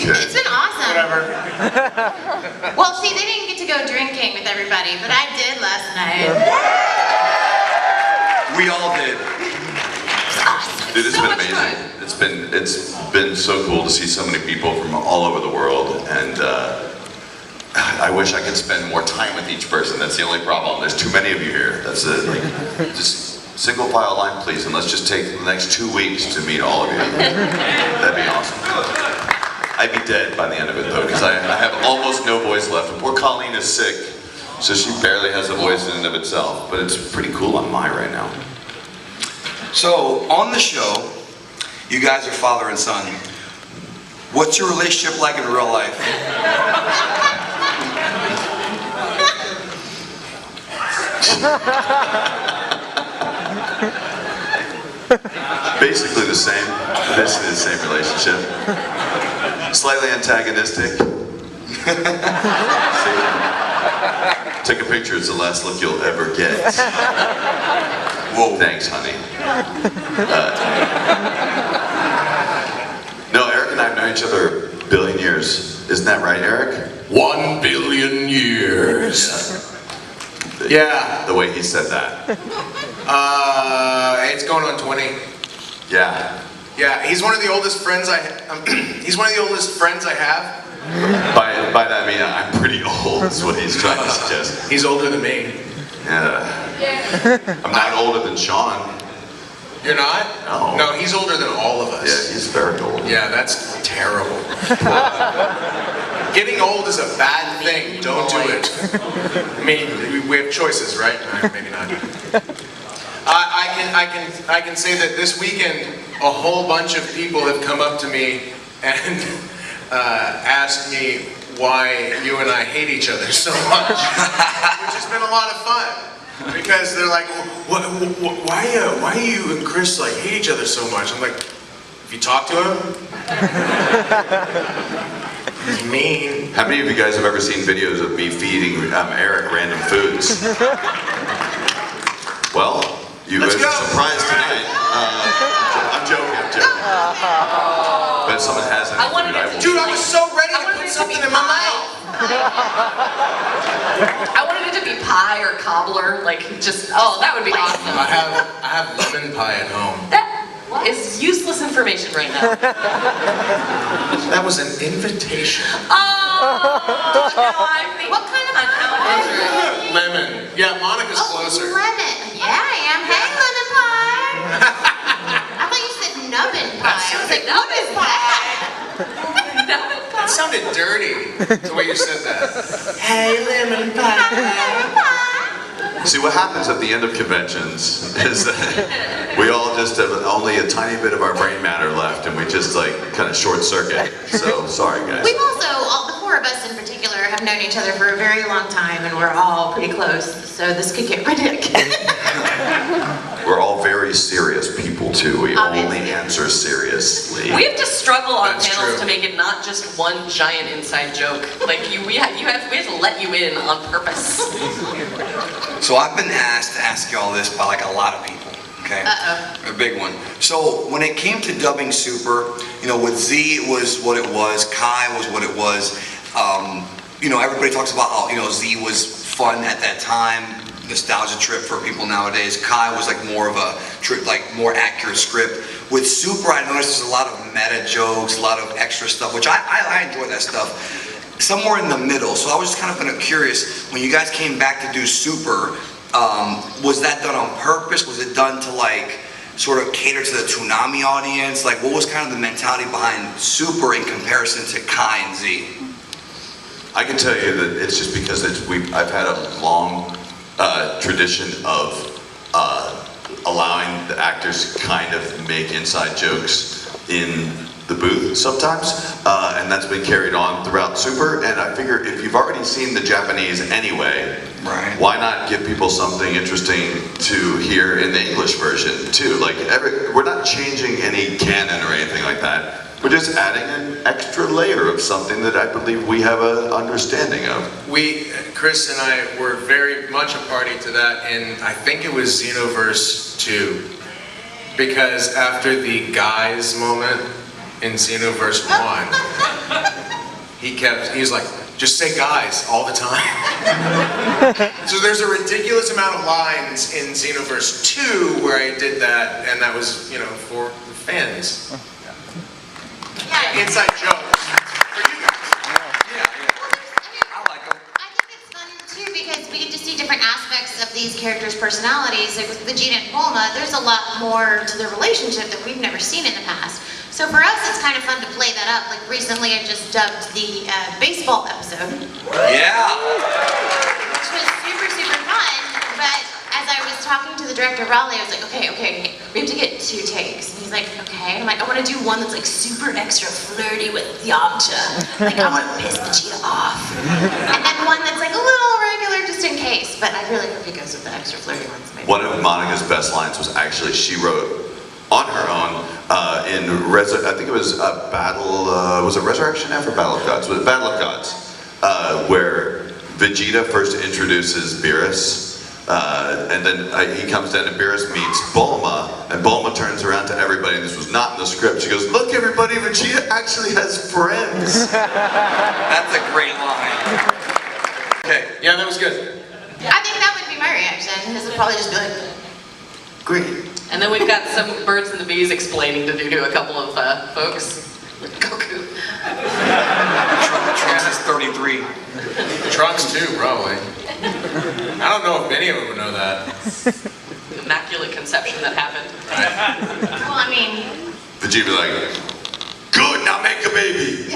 Okay. It's been awesome. Whatever. Well, see, they didn't get to go drinking with everybody, but I did last night. We all did. It's awesome. Dude, it's So been much amazing. fun. It's been so cool to see so many people from all over the world, and I wish I could spend more time with each person. That's the only problem. There's too many of you here. That's it. Like, just single file line, please, and let's just take the next 2 weeks to meet all of you. That'd be awesome. I'd be dead by the end of it though, because I have almost no voice left. And poor Colleen is sick, so she barely has a voice in and of itself. But it's pretty cool on my right now. So, on the show, you guys are father and son. What's your relationship like in real life? Basically the same. Basically the same relationship. Slightly antagonistic. See? Take a picture. It's the last look you'll ever get. Whoa. Thanks, honey. No, Eric and I have known each other a billion years. Isn't that right, Eric? 1 billion years. Yeah. The way he said that. It's going on 20. Yeah. Yeah, he's one of the oldest friends he's one of the oldest friends I have. By that I mean I'm pretty old, is what he's trying to suggest. He's older than me. Yeah. I'm not older than Sean. You're not? No. No, he's older than all of us. Yeah, he's very old. Yeah, that's terrible. Getting old is a bad thing. Don't do it. I mean, we have choices, right? No, maybe not. I can say that this weekend, a whole bunch of people have come up to me and asked me why you and I hate each other so much, which has been a lot of fun. Because they're like, why you and Chris like hate each other so much? I'm like, if you talk to him, he's mean. How many of you guys have ever seen videos of me feeding Eric random foods? Well, you guys are surprised tonight. I'm joking. But if someone has any food, I will. Dude, I was so ready to put something in my mouth. I wanted it to be pie or cobbler, like just, oh, that would be awesome. I have lemon pie at home. That is useless information right now. That was an invitation. Oh, now I'm thinking, what kind of an Lemon. Yeah, Monica's closer. Lemon. Yeah, I am. Hey, lemon pie. I thought you said nubbin pie. I was like, nubbin pie. That sounded dirty, the way you said that. Hey, lemon pie. See, what happens at the end of conventions is that we all just have only a tiny bit of our brain matter left, and we just like kind of short circuit. So sorry, guys. We've also, the four of us in particular, have known each other for a very long time, and we're all pretty close. So this could get ridiculous. We're all very serious people too. We only answer seriously. We have to struggle on That's panels true. to make it not just one giant inside joke. Like we have to let you in on purpose. So I've been asked to ask y'all this by like a lot of people, okay? Uh-oh. A big one. So when it came to dubbing Super, you know, with Z it was what it was, Kai was what it was. You know, everybody talks about how, you know, Z was fun at that time, nostalgia trip for people nowadays. Kai was like more of a trip, like more accurate script. With Super, I noticed there's a lot of meta jokes, a lot of extra stuff, which I enjoy that stuff. Somewhere in the middle. So I was just kind of curious, when you guys came back to do Super, was that done on purpose? Was it done to like sort of cater to the Toonami audience? Like what was kind of the mentality behind Super in comparison to Kai and Z? I can tell you that it's just because I've had a long tradition of allowing the actors to kind of make inside jokes in the booth sometimes, and that's been carried on throughout Super. And I figure if you've already seen the Japanese anyway, right, why not give people something interesting to hear in the English version too? Like we're not changing any canon or anything like that. We're just adding an extra layer of something that I believe we have an understanding of. Chris and I were very much a party to that, and I think it was Xenoverse 2, because after the guys moment in Xenoverse 1, he's like, just say guys all the time. So there's a ridiculous amount of lines in Xenoverse 2 where I did that, and that was, you know, for the fans. Yeah. Inside jokes for you guys. Yeah. I like them. I think it's fun too because we get to see different aspects of these characters' personalities. Like with Vegeta and Bulma, there's a lot more to their relationship that we've never seen in the past. So for us, it's kind of fun to play that up. Like recently, I just dubbed the baseball episode, Yeah. which was super, super fun. But as I was talking to the director, Raleigh, I was like, okay, we have to get 2 takes. And he's like, okay. And I'm like, I want to do one that's like super extra flirty with Yamcha. Like, I want to piss Vegeta off. And then one that's like a little regular just in case. But I really hope he goes with the extra flirty ones. Maybe. One of Monica's best lines was actually she wrote on her own I think it was a battle, was it Resurrection F or Battle of Gods? Was it Battle of Gods? Where Vegeta first introduces Beerus, and then he comes down and Beerus meets Bulma, and Bulma turns around to everybody, and this was not in the script, she goes, look everybody, Vegeta actually has friends. That's a great line. Okay. Yeah, that was good. I think that would be my reaction. This would probably just be like, Great. And then we've got some birds and the bees explaining to do to a couple of folks. Goku. Trunks is 33. Trunks too, probably. I don't know if any of them would know that. Immaculate conception that happened. well, I mean, Vegeta be like, good, now make a baby.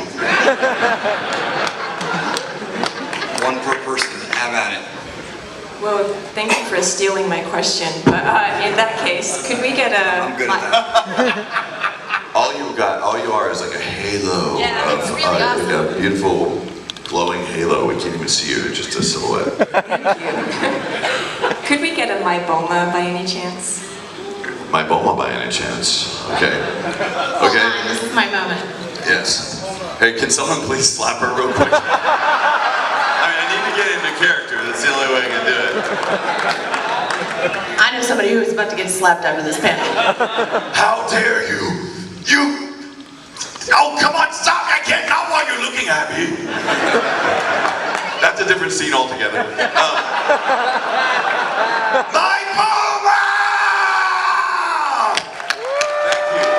One per person. Have at it. Well, thank you for stealing my question, but in that case, could we get a... I'm good at that. All you are is like a halo Yeah, of it's really awesome. a beautiful glowing halo. We can't even see you, just a silhouette. Could we get a My Bulma by any chance? My Bulma by any chance? Okay. hold Okay. on, this is my moment. Yes. Hey, can someone please slap her real quick? I mean, I need to get into character. That's the only way I can do it. I know somebody who is about to get slapped after this panel. How dare you? You! Oh, come on, stop! I can't, not while you're looking at me. That's a different scene altogether. My Bulma! Thank you.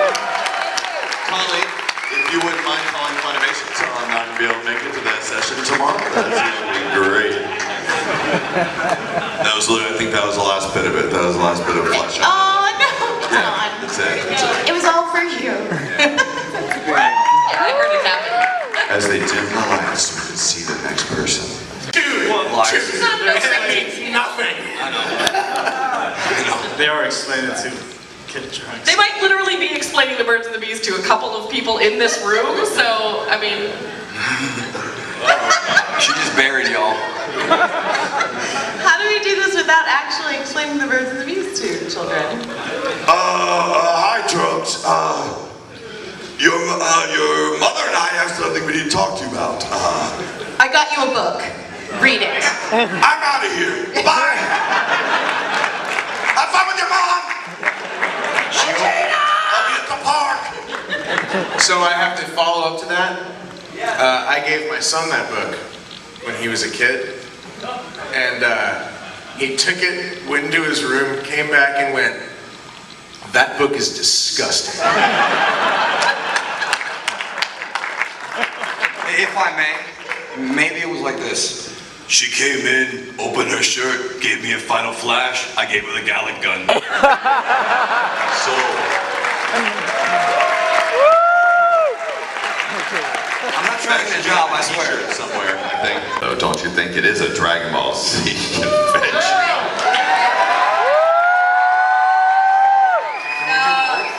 Colleen, if you wouldn't mind calling Funimation, so I'm not going to be able to make it to that session tomorrow, that's going to be great. That was literally, I think that was the last bit of it. That was the last bit of flash. Oh no, it's Yeah, on. that's it. That's it. It was all for you. Yeah, I heard it happen. As they dim the lights, we can see the next person. Dude, Liars. nothing. They are explaining to Kid Trunks. They might literally be explaining the birds and the bees to a couple of people in this room, so, I mean... She just buried y'all. How do we do this without actually explaining the birds and the bees to children? Hi, Trunks. Your mother and I have something we need to talk to you about. I got you a book. Read it. I'm out of here. Bye. Have fun with your mom. I'll be at the park. So I have to follow up to that. I gave my son that book when he was a kid, and he took it, went into his room, came back and went, that book is disgusting. If I may, maybe it was like this. She came in, opened her shirt, gave me a final flash. I gave her the Gallic gun. So, I'm not tracking the job, I swear. t-shirt somewhere, I think. Oh, don't you think it is a Dragon Ball Z convention?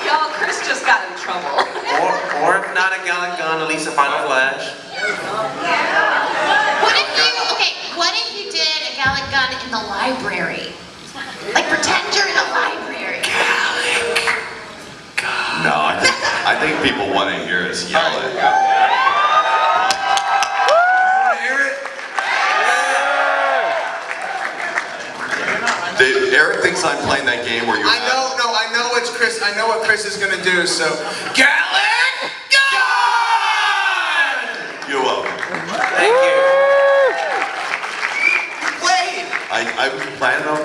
Y'all, Chris just got in trouble. Or if not a Gallic gun, at least a final flash. What if you did a Gallic gun in the library? Like pretend you're in a library. No, I think people want to hear us yell it. Eric thinks I'm playing that game where you. I know what Chris is gonna do, so Gallic Gun! You're welcome.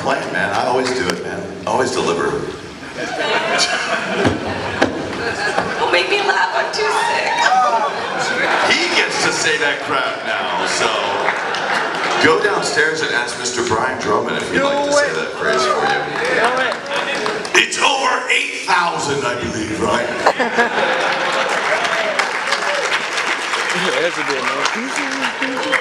plan, man. I always do it, man. Always deliver. Don't make me laugh, I'm too sick. He gets to say that crap now, so go downstairs and ask Mr. Brian Drummond if he'd like to say that phrase for you. It's over 8,000, I believe, right? That's a good one.